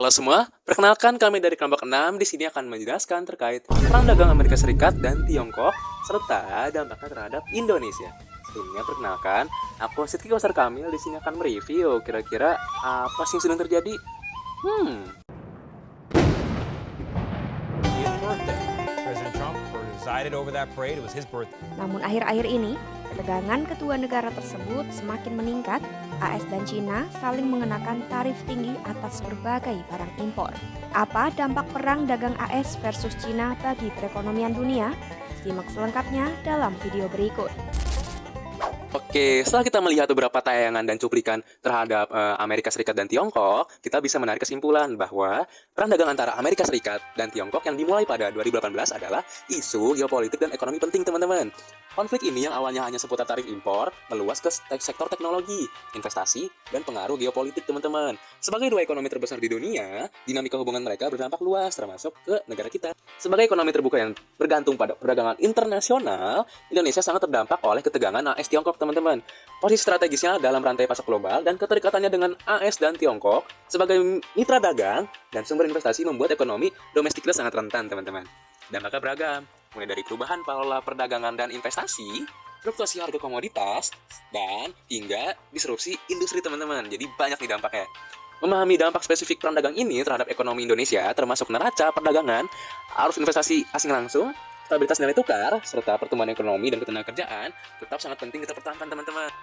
Halo semua, perkenalkan kami dari kelompok 6 di sini akan menjelaskan terkait perang dagang Amerika Serikat dan Tiongkok serta dampaknya terhadap Indonesia. Sebelumnya perkenalkan, aku Sidki Kausar Kamil di sini akan mereview kira-kira apa sih yang sedang terjadi. His birthday. President Trump presided over that parade. It was his birthday. Namun akhir-akhir ini, ketegangan kedua negara tersebut semakin meningkat. AS dan Cina saling mengenakan tarif tinggi atas berbagai barang impor. Apa dampak perang dagang AS versus Cina bagi perekonomian dunia? Simak selengkapnya dalam video berikut. Oke, setelah kita melihat beberapa tayangan dan cuplikan terhadap Amerika Serikat dan Tiongkok, kita bisa menarik kesimpulan bahwa perang dagang antara Amerika Serikat dan Tiongkok yang dimulai pada 2018 adalah isu geopolitik dan ekonomi penting, teman-teman. Konflik ini yang awalnya hanya seputar tarif impor, meluas ke sektor teknologi, investasi, dan pengaruh geopolitik, teman-teman. Sebagai dua ekonomi terbesar di dunia, dinamika hubungan mereka berdampak luas, termasuk ke negara kita. Sebagai ekonomi terbuka yang bergantung pada perdagangan internasional, Indonesia sangat terdampak oleh ketegangan AS Tiongkok, teman-teman. Posisi strategisnya dalam rantai pasok global dan keterikatannya dengan AS dan Tiongkok sebagai mitra dagang dan sumber investasi membuat ekonomi domestik kita sangat rentan, teman-teman. Dampaknya beragam, mulai dari perubahan pola perdagangan dan investasi, fluktuasi harga komoditas, dan hingga disrupsi industri, teman-teman. Jadi banyak nih dampaknya. Memahami dampak spesifik perang dagang ini terhadap ekonomi Indonesia, termasuk neraca perdagangan, arus investasi asing langsung, stabilitas nilai tukar, serta pertumbuhan ekonomi dan ketenagakerjaan, tetap sangat penting kita pertahankan, teman-teman.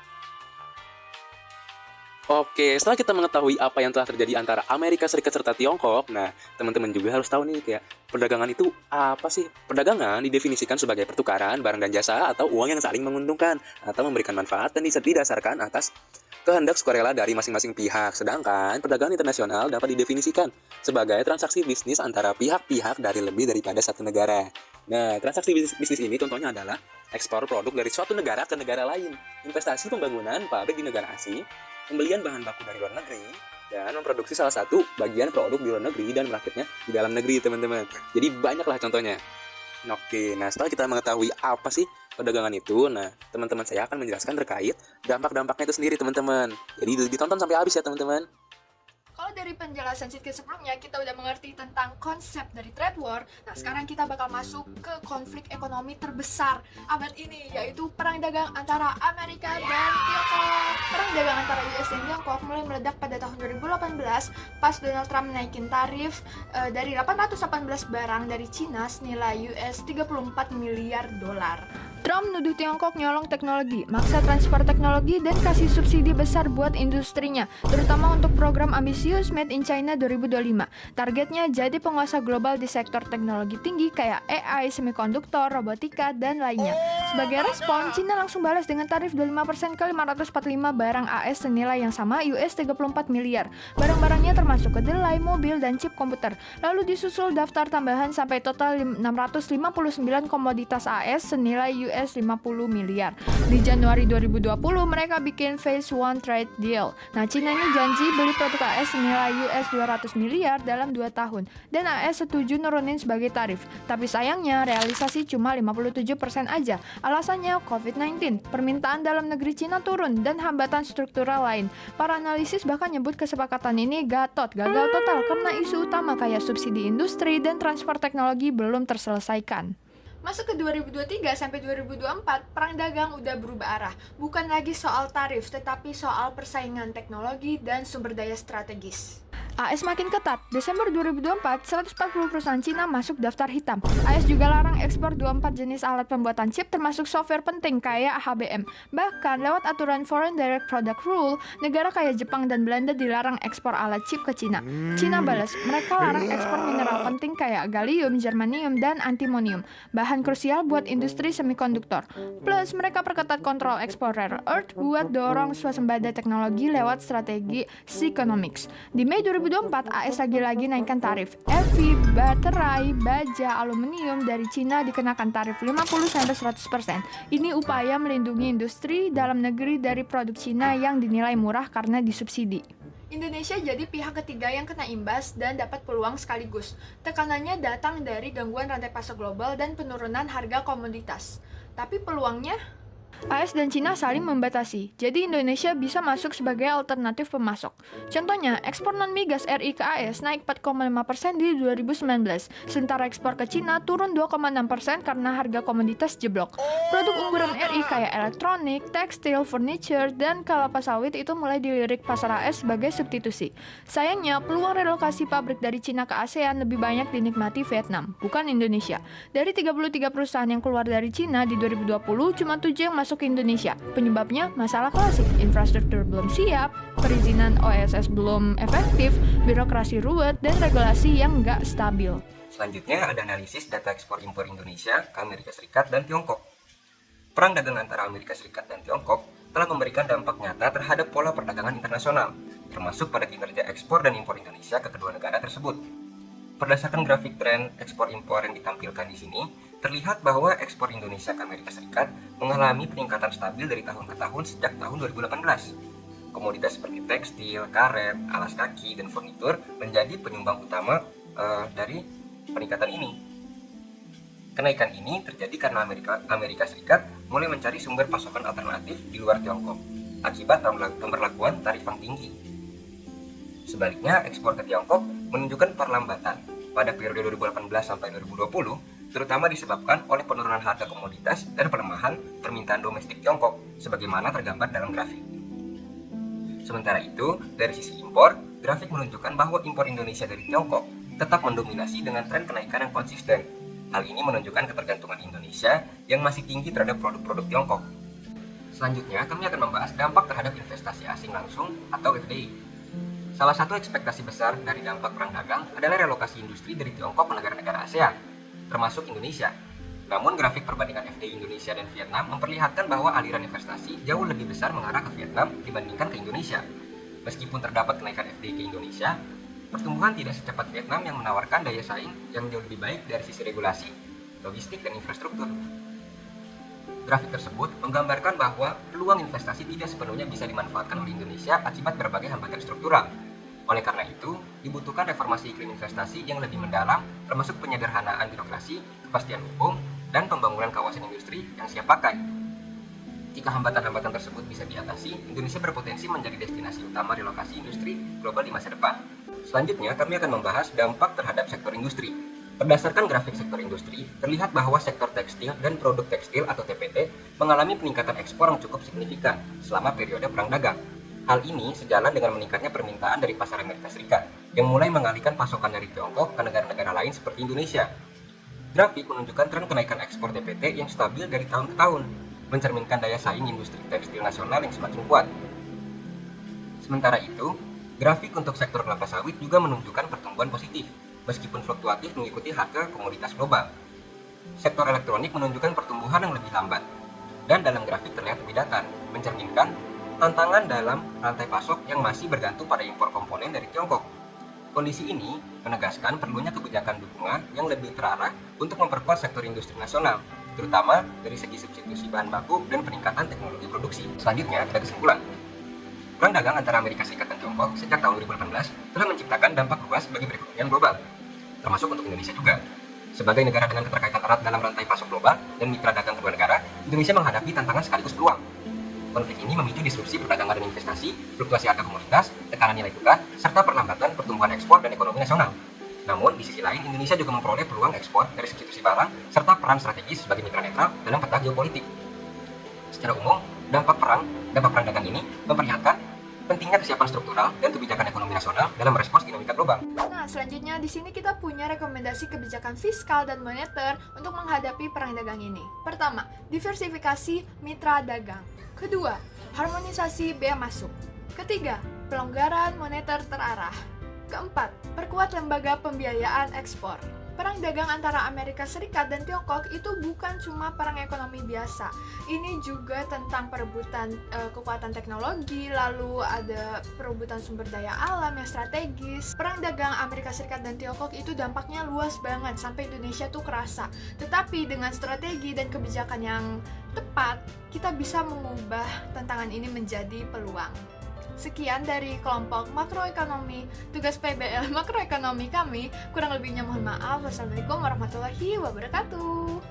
Oke, setelah kita mengetahui apa yang telah terjadi antara Amerika Serikat serta Tiongkok, nah, teman-teman juga harus tahu nih, kayak perdagangan itu apa sih? Perdagangan didefinisikan sebagai pertukaran barang dan jasa atau uang yang saling menguntungkan atau memberikan manfaat dan didasarkan atas kehendak sukarela dari masing-masing pihak. Sedangkan perdagangan internasional dapat didefinisikan sebagai transaksi bisnis antara pihak-pihak dari lebih daripada satu negara. Nah, transaksi bisnis ini contohnya adalah ekspor produk dari suatu negara ke negara lain, investasi pembangunan pabrik di negara asing, pembelian bahan baku dari luar negeri, dan memproduksi salah satu bagian produk di luar negeri dan merakitnya di dalam negeri, teman-teman. Jadi banyaklah contohnya. Oke, nah setelah kita mengetahui apa sih perdagangan itu, nah teman-teman saya akan menjelaskan terkait dampak-dampaknya itu sendiri, teman-teman. Jadi ditonton sampai habis ya, teman-teman. Kalau dari penjelasan Sidki sebelumnya, kita udah mengerti tentang konsep dari trade war. Nah, sekarang kita bakal masuk ke konflik ekonomi terbesar abad ini, yaitu perang dagang antara Amerika dan Tiongkok. Perang dagang antara US dan Tiongkok mulai meledak pada tahun 2018 pas Donald Trump naikin tarif dari 818 barang dari Cina senilai US 34 miliar dolar. Trump nuduh Tiongkok nyolong teknologi, maksa transfer teknologi, dan kasih subsidi besar buat industrinya, terutama untuk program ambisius Made in China 2025. Targetnya jadi penguasa global di sektor teknologi tinggi kayak AI, semikonduktor, robotika, dan lainnya. Sebagai respon, China langsung balas dengan tarif 25% ke 545 barang AS senilai yang sama US 34 miliar. Barang-barangnya termasuk kedelai, mobil, dan chip komputer. Lalu disusul daftar tambahan sampai total 659 komoditas AS senilai US 50 miliar. Di Januari 2020 mereka bikin Phase 1 Trade Deal. Nah, Cina ini janji beli produk AS senilai US 200 miliar dalam 2 tahun dan AS setuju nurunin sebagai tarif. Tapi sayangnya realisasi cuma 57% aja. Alasannya COVID-19, permintaan dalam negeri Cina turun dan hambatan struktural lain. Para analisis bahkan nyebut kesepakatan ini gagal total karena isu utama kayak subsidi industri dan transfer teknologi belum terselesaikan. Masuk ke 2023 sampai 2024, perang dagang udah berubah arah. Bukan lagi soal tarif, tetapi soal persaingan teknologi dan sumber daya strategis. AS makin ketat. Desember 2024, 140 perusahaan Cina masuk daftar hitam. AS juga larang ekspor 24 jenis alat pembuatan chip termasuk software penting kayak HBM. Bahkan lewat aturan Foreign Direct Product Rule, negara kayak Jepang dan Belanda dilarang ekspor alat chip ke Cina. Cina balas, mereka larang ekspor mineral penting kayak gallium, germanium, dan antimonium, bahan krusial buat industri semikonduktor. Plus, mereka perketat kontrol ekspor rare earth buat dorong swasembada teknologi lewat strategi Seaconomics. Di Mei 2024, AS lagi-lagi naikkan tarif. EV, baterai, baja, aluminium dari Cina dikenakan tarif 50-100%. Ini upaya melindungi industri dalam negeri dari produk Cina yang dinilai murah karena disubsidi. Indonesia jadi pihak ketiga yang kena imbas dan dapat peluang sekaligus. Tekanannya datang dari gangguan rantai pasok global dan penurunan harga komoditas. Tapi peluangnya AS dan Cina saling membatasi, jadi Indonesia bisa masuk sebagai alternatif pemasok. Contohnya, ekspor non-migas RI ke AS naik 4,5% di 2019, sementara ekspor ke Cina turun 2,6% karena harga komoditas jeblok. Produk unggulan RI kayak elektronik, tekstil, furniture, dan kelapa sawit itu mulai dilirik pasar AS sebagai substitusi. Sayangnya, peluang relokasi pabrik dari Cina ke ASEAN lebih banyak dinikmati Vietnam, bukan Indonesia. Dari 33 perusahaan yang keluar dari Cina di 2020, cuma 7 yang masuk ke Indonesia. Penyebabnya masalah klasik, infrastruktur belum siap, perizinan OSS belum efektif, birokrasi ruwet, dan regulasi yang nggak stabil. Selanjutnya ada analisis data ekspor-impor Indonesia ke Amerika Serikat dan Tiongkok. Perang dagang antara Amerika Serikat dan Tiongkok telah memberikan dampak nyata terhadap pola perdagangan internasional, termasuk pada kinerja ekspor dan impor Indonesia ke kedua negara tersebut. Berdasarkan grafik tren ekspor-impor yang ditampilkan di sini, terlihat bahwa ekspor Indonesia ke Amerika Serikat mengalami peningkatan stabil dari tahun ke tahun sejak tahun 2018. Komoditas seperti tekstil, karet, alas kaki, dan furnitur menjadi penyumbang utama dari peningkatan ini. Kenaikan ini terjadi karena Amerika Serikat mulai mencari sumber pasokan alternatif di luar Tiongkok akibat pemberlakuan tarif yang tinggi. Sebaliknya, ekspor ke Tiongkok menunjukkan perlambatan pada periode 2018 sampai 2020, terutama disebabkan oleh penurunan harga komoditas dan pelemahan permintaan domestik Tiongkok, sebagaimana tergambar dalam grafik. Sementara itu, dari sisi impor, grafik menunjukkan bahwa impor Indonesia dari Tiongkok tetap mendominasi dengan tren kenaikan yang konsisten. Hal ini menunjukkan ketergantungan Indonesia yang masih tinggi terhadap produk-produk Tiongkok. Selanjutnya, kami akan membahas dampak terhadap investasi asing langsung atau FDI. Salah satu ekspektasi besar dari dampak perang dagang adalah relokasi industri dari Tiongkok ke negara-negara ASEAN, termasuk Indonesia. Namun grafik perbandingan FDI Indonesia dan Vietnam memperlihatkan bahwa aliran investasi jauh lebih besar mengarah ke Vietnam dibandingkan ke Indonesia. Meskipun terdapat kenaikan FDI ke Indonesia, pertumbuhan tidak secepat Vietnam yang menawarkan daya saing yang jauh lebih baik dari sisi regulasi, logistik, dan infrastruktur. Grafik tersebut menggambarkan bahwa peluang investasi tidak sepenuhnya bisa dimanfaatkan oleh Indonesia akibat berbagai hambatan struktural. Oleh karena itu, dibutuhkan reformasi iklim investasi yang lebih mendalam, termasuk penyederhanaan birokrasi, kepastian hukum, dan pembangunan kawasan industri yang siap pakai. Jika hambatan-hambatan tersebut bisa diatasi, Indonesia berpotensi menjadi destinasi utama relokasi industri global di masa depan. Selanjutnya, kami akan membahas dampak terhadap sektor industri. Berdasarkan grafik sektor industri, terlihat bahwa sektor tekstil dan produk tekstil atau TPT mengalami peningkatan ekspor yang cukup signifikan selama periode perang dagang. Hal ini sejalan dengan meningkatnya permintaan dari pasar Amerika Serikat, yang mulai mengalihkan pasokan dari Tiongkok ke negara-negara lain seperti Indonesia. Grafik menunjukkan tren kenaikan ekspor TPT yang stabil dari tahun ke tahun, mencerminkan daya saing industri tekstil nasional yang semakin kuat. Sementara itu, grafik untuk sektor kelapa sawit juga menunjukkan pertumbuhan positif, meskipun fluktuatif mengikuti harga komoditas global. Sektor elektronik menunjukkan pertumbuhan yang lebih lambat, dan dalam grafik terlihat lebih datar, mencerminkan tantangan dalam rantai pasok yang masih bergantung pada impor komponen dari Tiongkok. Kondisi ini menegaskan perlunya kebijakan dukungan yang lebih terarah untuk memperkuat sektor industri nasional, terutama dari segi substitusi bahan baku dan peningkatan teknologi produksi. Selanjutnya, ada kesimpulan. Perang dagang antara Amerika Serikat dan Tiongkok sejak tahun 2018 telah menciptakan dampak luas bagi perekonomian global, termasuk untuk Indonesia juga. Sebagai negara dengan keterkaitan erat dalam rantai pasok global dan mitra dagang kedua negara, Indonesia menghadapi tantangan sekaligus peluang. Konflik ini memicu disrupsi perdagangan dan investasi, fluktuasi harga komoditas, tekanan nilai tukar, serta perlambatan pertumbuhan ekspor dan ekonomi nasional. Namun, di sisi lain, Indonesia juga memperoleh peluang ekspor dari substitusi barang, serta peran strategis sebagai mitra netral dalam peta geopolitik. Secara umum, dampak perang dagang ini memperlihatkan pentingnya kesiapan struktural dan kebijakan ekonomi nasional dalam merespons dinamika global. Nah, selanjutnya di sini kita punya rekomendasi kebijakan fiskal dan moneter untuk menghadapi perang dagang ini. Pertama, diversifikasi mitra dagang. Kedua, harmonisasi bea masuk. Ketiga, pelonggaran moneter terarah. Keempat, perkuat lembaga pembiayaan ekspor. Perang dagang antara Amerika Serikat dan Tiongkok itu bukan cuma perang ekonomi biasa. Ini juga tentang perebutan kekuatan teknologi, lalu ada perebutan sumber daya alam yang strategis. Perang dagang Amerika Serikat dan Tiongkok itu dampaknya luas banget, sampai Indonesia tuh kerasa. Tetapi dengan strategi dan kebijakan yang tepat, kita bisa mengubah tantangan ini menjadi peluang. Sekian dari kelompok makroekonomi, tugas PBL makroekonomi kami. Kurang lebihnya mohon maaf. Wassalamualaikum warahmatullahi wabarakatuh.